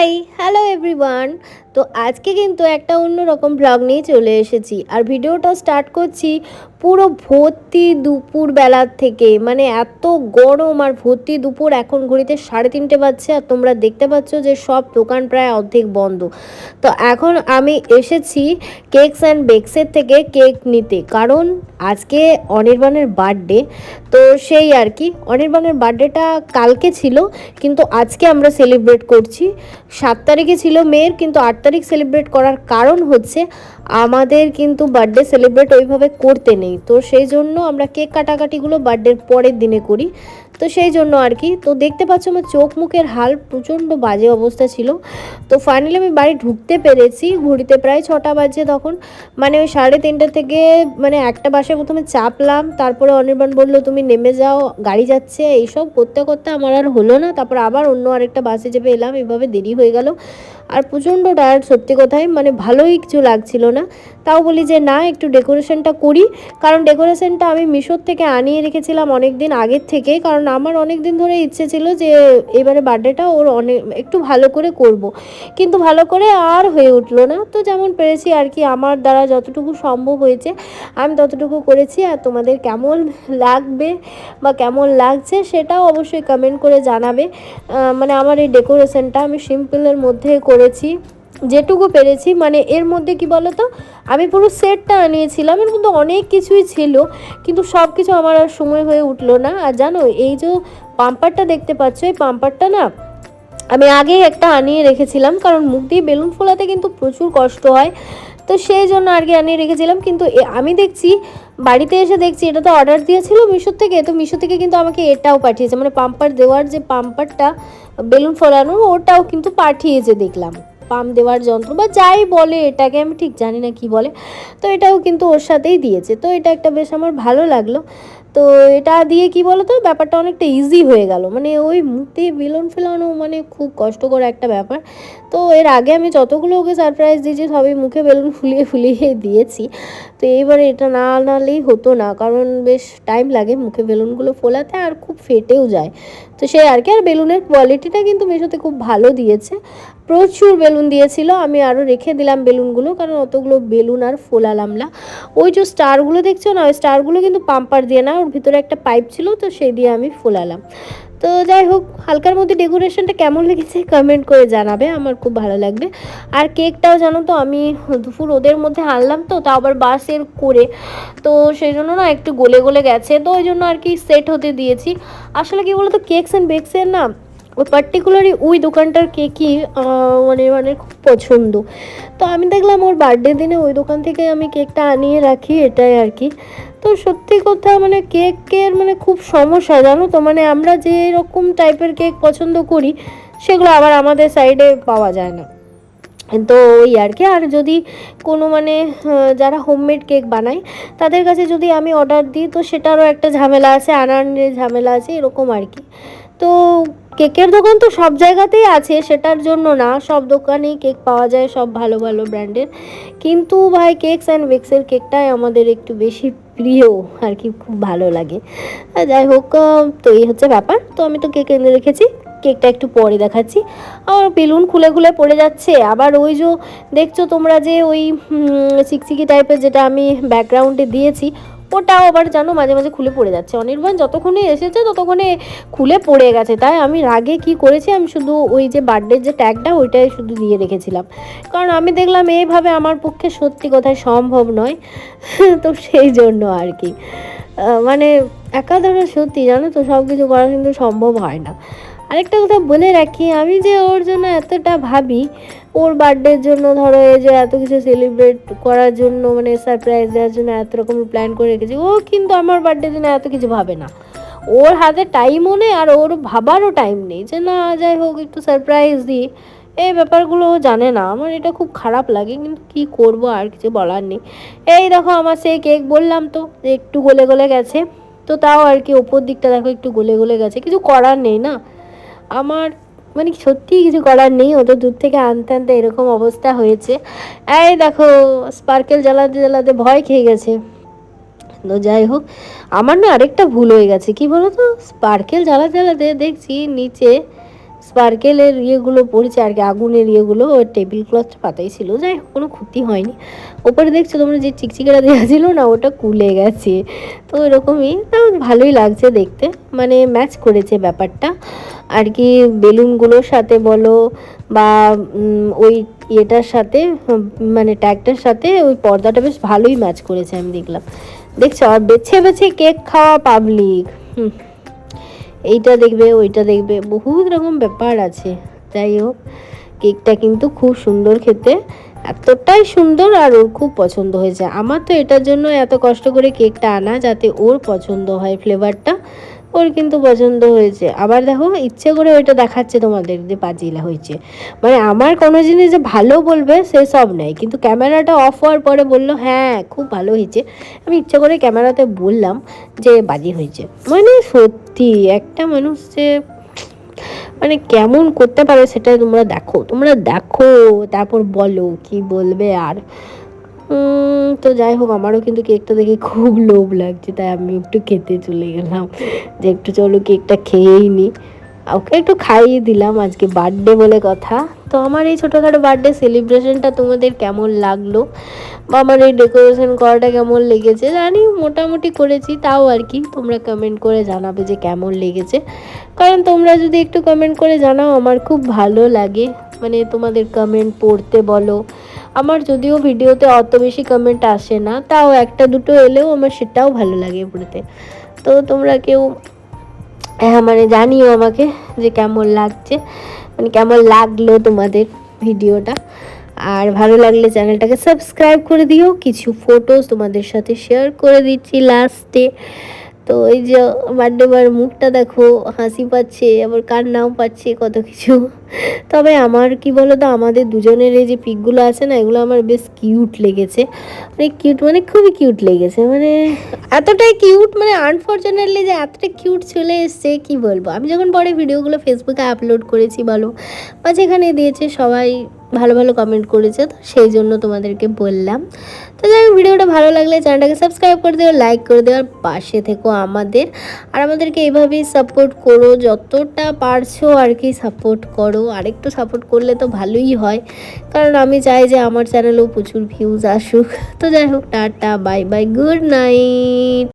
High, hello everyone. তো আজকে কিন্তু একটা অন্যরকম ব্লগ নিয়ে চলে এসেছি, আর ভিডিওটা স্টার্ট করছি পুরো ভর্তি দুপুর বেলার থেকে। মানে এত গরম আর ভর্তি দুপুর, এখন ঘড়িতে 3:30 বাজছে, আর তোমরা দেখতে পাচ্ছ যে সব দোকান প্রায় অর্ধেক বন্ধ। তো এখন আমি এসেছি কেকস অ্যান্ড বেকসের থেকে কেক নিতে, কারণ আজকে অনির্বাণের বার্থডে। তো সেই আর কি, অনির্বাণের বার্থডেটা কালকে ছিল, কিন্তু আজকে আমরা সেলিব্রেট করছি। 7 তারিখে ছিল মেয়ের, কিন্তু 8 তারিখ সেলিব্রেট করার কারণ হচ্ছে আমাদের কিন্তু বার্থডে সেলিব্রেট ওইভাবে করতে নেই। তো সেই জন্য আমরা কেক কাটাকাটিগুলো বার্থডের পরের দিনে করি। তো সেই জন্য আর কি। তো দেখতে পাচ্ছ আমার চোখ মুখের হাল প্রচণ্ড বাজে অবস্থা ছিল। তো ফাইনালি আমি বাড়ি ঢুকতে পেরেছি, ঘড়িতে প্রায় 6টা বাজে তখন। মানে ওই 3:30 থেকে মানে একটা বাসে প্রথমে চাপলাম, তারপরে অনির্বাণ বললো তুমি নেমে যাও, গাড়ি যাচ্ছে। এইসব করতে করতে আমার আর হলো না, তারপর আবার অন্য আরেকটা বাসে চেপে এলাম, এভাবে দেরি হয়ে গেল। আর প্রচণ্ড টায়ার্ড, সত্যি কথাই মানে ভালোই কিছু লাগছিল না। তাও বলি যে না, একটু ডেকোরেশনটা করি, কারণ ডেকোরেশনটা আমি মিশোর থেকে আনিয়ে রেখেছিলাম অনেক দিন আগের থেকে, কারণ আমার অনেক দিন ধরে ইচ্ছে ছিল যে এবারে বার্থডেটা ওর অনেক একটু ভালো করে করব, কিন্তু ভালো করে আর হয়ে উঠলো না। তো যেমন পেরেছি আর কি, আমার দ্বারা যতটুকু সম্ভব হয়েছে আমি ততটুকু করেছি। আর তোমাদের কেমন লাগবে বা কেমন লাগছে সেটাও অবশ্যই কমেন্ট করে জানাবে। মানে আমার এই ডেকোরেশনটা আমি সিম্পলের মধ্যে করেছি যেটুকু পেরেছি। মানে এর মধ্যে কি বলো তো, আমি পুরো সেটটা আনিয়েছিলাম, এর মধ্যে অনেক কিছুই ছিল, কিন্তু সব কিছু আমার আর সময় হয়ে উঠলো না। আর জানো, এই যে পাম্পারটা দেখতে পাচ্ছ, এই পাম্পারটা না আমি আগেই একটা আনিয়ে রেখেছিলাম, কারণ মুখ দিয়ে বেলুন ফোলাতে কিন্তু প্রচুর কষ্ট হয়। তো সেই জন্য আর কি আনিয়ে রেখেছিলাম, কিন্তু আমি দেখছি বাড়িতে এসে দেখছি এটা তো অর্ডার দিয়েছিল মিশো থেকে, তো মিশো থেকে কিন্তু আমাকে এটাও পাঠিয়েছে, মানে পাম্পার দেওয়ার যে পাম্পারটা বেলুন ফোলানোর ওটাও কিন্তু পাঠিয়েছে দেখলাম। পাম্প দেওয়ার যন্ত্র বা যাই বলে এটাকে, আমি ঠিক জানি না কি বলে। তো এটাও কিন্তু ওর সাথেই দিয়েছে, তো এটা একটা বেশ আমার ভালো লাগলো। তো এটা দিয়ে কি বলো তো, ব্যাপারটা অনেকটা ইজি হয়ে গেল। মানে ওই মুখ দিয়ে বেলুন ফেলানো মানে খুব কষ্টকর একটা ব্যাপার। তো এর আগে আমি যতগুলো ওকে সারপ্রাইজ দিয়েছি সবই মুখে বেলুন ফুলিয়ে ফুলিয়ে দিয়েছি। তো এইবারে এটা না আনালেই হতো না, কারণ বেশ টাইম লাগে মুখে বেলুনগুলো ফোলাতে, আর খুব ফেটেও যায়। তো সেই আর কি। আর বেলুনের কোয়ালিটিটা কিন্তু মিশোতে খুব ভালো দিয়েছে, প্রচুর বেলুন দিয়েছিল। আমি আরও রেখে দিলাম বেলুনগুলো, কারণ অতগুলো বেলুন আর ফোলালাম না। ওই যে স্টারগুলো দেখছো না, ওই স্টারগুলো কিন্তু পাম্পার দিয়ে না, ওর ভিতরে একটা পাইপ ছিল, তো সেই দিয়ে আমি ফোলালাম। তো যাই হোক, হালকার মধ্যে ডেকোরেশনটা কেমন লেগেছে কমেন্ট করে জানাবে, আমার খুব ভালো লাগবে। আর কেকটাও জানো তো আমি দুপুর ওদের মধ্যে আনলাম, তো তাও আবার বাসের করে, তো সেই জন্য না একটু গলে গলে গেছে, তো ওই জন্য আর কি সেট হতে দিয়েছি। আসলে কি বলতো, কেকস অ্যান্ড বেকসের না ওই পার্টিকুলারই ওই দোকানটার কেকই মানে মানে খুব পছন্দ। তো আমি দেখলাম ওর বার্থডে দিনে ওই দোকান থেকে আমি কেকটা আনিয়ে রাখি, এটাই আর কি। তো সত্যি কথা মানে কেকের মানে খুব সমস্যা জানো তো, মানে আমরা যে রকম টাইপের কেক পছন্দ করি সেগুলো আবার আমাদের সাইডে পাওয়া যায় না। তো ওই আর কি। আর যদি কোনো মানে যারা হোমমেড কেক বানায় তাদের কাছে যদি আমি অর্ডার দিই, তো সেটারও একটা ঝামেলা আছে, আনার ঝামেলা আছে, এরকম আর কি। তো কেকের দোকান তো সব জায়গাতেই আছে, সেটার জন্য না, সব দোকানেই কেক পাওয়া যায় সব ভালো ভালো ব্র্যান্ডের, কিন্তু ভাই কেকস অ্যান্ড বেকসের কেকটাই আমাদের একটু বেশি প্রিয় আর কি, খুব ভালো লাগে। যাই হোক, তো এই হচ্ছে ব্যাপার। তো আমি তো কেক এনে রেখেছি, কেকটা একটু পরে দেখাচ্ছি। আর বেলুন খুলে খুলে পড়ে যাচ্ছে। আবার ওই যে দেখছো তোমরা যে ওই চিকচিকি টাইপের যেটা আমি ব্যাকগ্রাউন্ডে দিয়েছি, ওটাও আবার জানো মাঝে মাঝে খুলে পড়ে যাচ্ছে। অনির্বাণ যতক্ষণে এসেছে ততক্ষণে খুলে পড়ে গেছে, তাই আমি রাগে কি করেছি, আমি শুধু ওই যে বার্থডের যে ট্যাগটা ওইটাই শুধু দিয়ে রেখেছিলাম, কারণ আমি দেখলাম এইভাবে আমার পক্ষে সত্যি কথায় সম্ভব নয়। তো সেই জন্য আর কি, মানে একাধারে সত্যি জানো তো সব কিছু করা কিন্তু সম্ভব হয় না। আরেকটা কথা বলে রাখি, আমি যে ওর জন্য এতটা ভাবি, ওর বার্থডের জন্য ধরো এই যে এত কিছু সেলিব্রেট করার জন্য, মানে সারপ্রাইজ দেওয়ার জন্য এত রকমের প্ল্যান করে রেখেছি, ও কিন্তু আমার বার্থডের জন্য এত কিছু ভাবে না। ওর হাতে টাইমও নেই, আর ওর ভাবারও টাইম নেই যে না যাই হোক একটু সারপ্রাইজ দিই, এই ব্যাপারগুলো ও জানে না। আমার এটা খুব খারাপ লাগে, কিন্তু কি করব, আর কিছু বলার নেই। এই দেখো আমার সেই কেক বললাম তো যে একটু গলে গলে গেছে, তো তাও আর কি ওপর দিকটা দেখো একটু গলে গলে গেছে, কিছু করার নেই না আমার, মানে সত্যিই কিছু করার নেই, অত দূর থেকে আনতে আনতে এরকম অবস্থা হয়েছে। এই দেখো স্পার্কেল জ্বালাতে জ্বালাতে ভয় খেয়ে গেছে। তো যাই হোক, আমার না আরেকটা ভুল হয়ে গেছে, কি বলো তো, স্পার্কেল জ্বালাতে জ্বালাতে দেখছি নিচে স্পার্কেলের ইয়েগুলো পড়েছে আর কি, আগুনের ইয়েগুলো ওর টেবিল ক্লথ পাতাই ছিল, যাই হোক কোনো ক্ষতি হয়নি। ওপরে দেখছো তোমরা যে চিকচিকেটা দেওয়া ছিল না, ওটা খুলে গেছে। তো এরকমই ভালোই লাগছে দেখতে, মানে ম্যাচ করেছে ব্যাপারটা আর কি, বেলুনগুলোর সাথে বলো বা ওই ইয়েটার সাথে, মানে ট্যাগটার সাথে ওই পর্দাটা বেশ ভালোই ম্যাচ করেছে আমি দেখলাম। দেখছো, আর বেছে বেছে কেক খাওয়া পাবলিক, এইটা দেখবে ওইটা দেখবে, বহুত রকম ব্যাপার আছে। যাই হোক, কেকটা কিন্তু খুব সুন্দর খেতে, এতটাই সুন্দর আর ওর খুব পছন্দ হয়েছে। আমার তো এটার জন্য এত কষ্ট করে কেকটা আনা, যাতে ওর পছন্দ হয় ফ্লেভারটা, ওর কিন্তু পছন্দ হয়েছে। আবার দেখো ইচ্ছে করে ওইটা দেখাচ্ছে তোমাদের যে পাজিলা হয়েছে, মানে আমার কোনো জিনিস যে ভালো বলবে সেসব নেই, কিন্তু ক্যামেরাটা অফ হওয়ার পরে বললো হ্যাঁ খুব ভালো হয়েছে। আমি ইচ্ছে করে ক্যামেরাতে বললাম যে বাজি হয়েছে। মানে সত্যি একটা মানুষ যে মানে কেমন করতে পারে সেটাই তোমরা দেখো তারপর বলো কি বলবে। আর তো যাই হোক, আমারও কিন্তু কেকটা দেখে খুব লোভ লাগছে, তাই আমি একটু খেতে চলে গেলাম যে একটু চলো কেকটা খেয়েই নি। ওকে একটু খাইয়ে দিলাম, আজকে বার্থডে বলে কথা। তো আমার এই ছোটোখাটো বার্থডে সেলিব্রেশনটা তোমাদের কেমন লাগলো, বা আমার এই ডেকোরেশন করাটা কেমন লেগেছে, জানি মোটামুটি করেছি, তাও আর কি তোমরা কমেন্ট করে জানাবে যে কেমন লেগেছে। কারণ তোমরা যদি একটু কমেন্ট করে জানাও আমার খুব ভালো লাগে, মানে তোমাদের কমেন্ট পড়তে বলো। আমার যদিও ভিডিওতে অত বেশি কমেন্ট আসে না, তাও একটা দুটো এলেও আমার সেটাও ভালো লাগে পড়তে। তো তোমরা কেউ মানে জানিও আমাকে যে কেমন লাগছে, মানে কেমন লাগলো তোমাদের ভিডিওটা। আর ভালো লাগলে চ্যানেলটাকে সাবস্ক্রাইব করে দিও। কিছু ফটোস তোমাদের সাথে শেয়ার করে দিচ্ছি লাস্টে। তো এই যে বার্থডে বয়ের মুখটা দেখো, হাসি পাচ্ছে আবার কান্নাও পাচ্ছে, কত কিছু। তবে আমার কি বলো তো, আমাদের দুজনের এই যে পিকগুলো আছে না, এগুলো আমার বেশ কিউট লেগেছে, মানে কিউট মানে খুবই কিউট লেগেছে, মানে এতটাই কিউট, মানে আনফর্চুনেটলি যে এতটা কিউট চলে এসছে কি বলবো। আমি যখন পরে ভিডিওগুলো ফেসবুকে আপলোড করেছি বলো, বা যেখানে দিয়েছে সবাই ভালো ভালো কমেন্ট করেছে, তো সেই জন্য তোমাদেরকে বললাম। তো যাই হোক, ভিডিওটা ভালো লাগলে চ্যানেলটাকে সাবস্ক্রাইব করে দিও, লাইক করে দেওয়ার পাশে থেকো আমাদের। আর আমাদেরকে এইভাবেই সাপোর্ট করো, যতটা পারছো আর কি সাপোর্ট করো। আরেকটু সাপোর্ট করলে তো ভালোই হয়, কারণ আমি চাই যে আমার চ্যানেলেও প্রচুর ভিউজ আসুক। তো যাই হোক, tata bye bye, good night.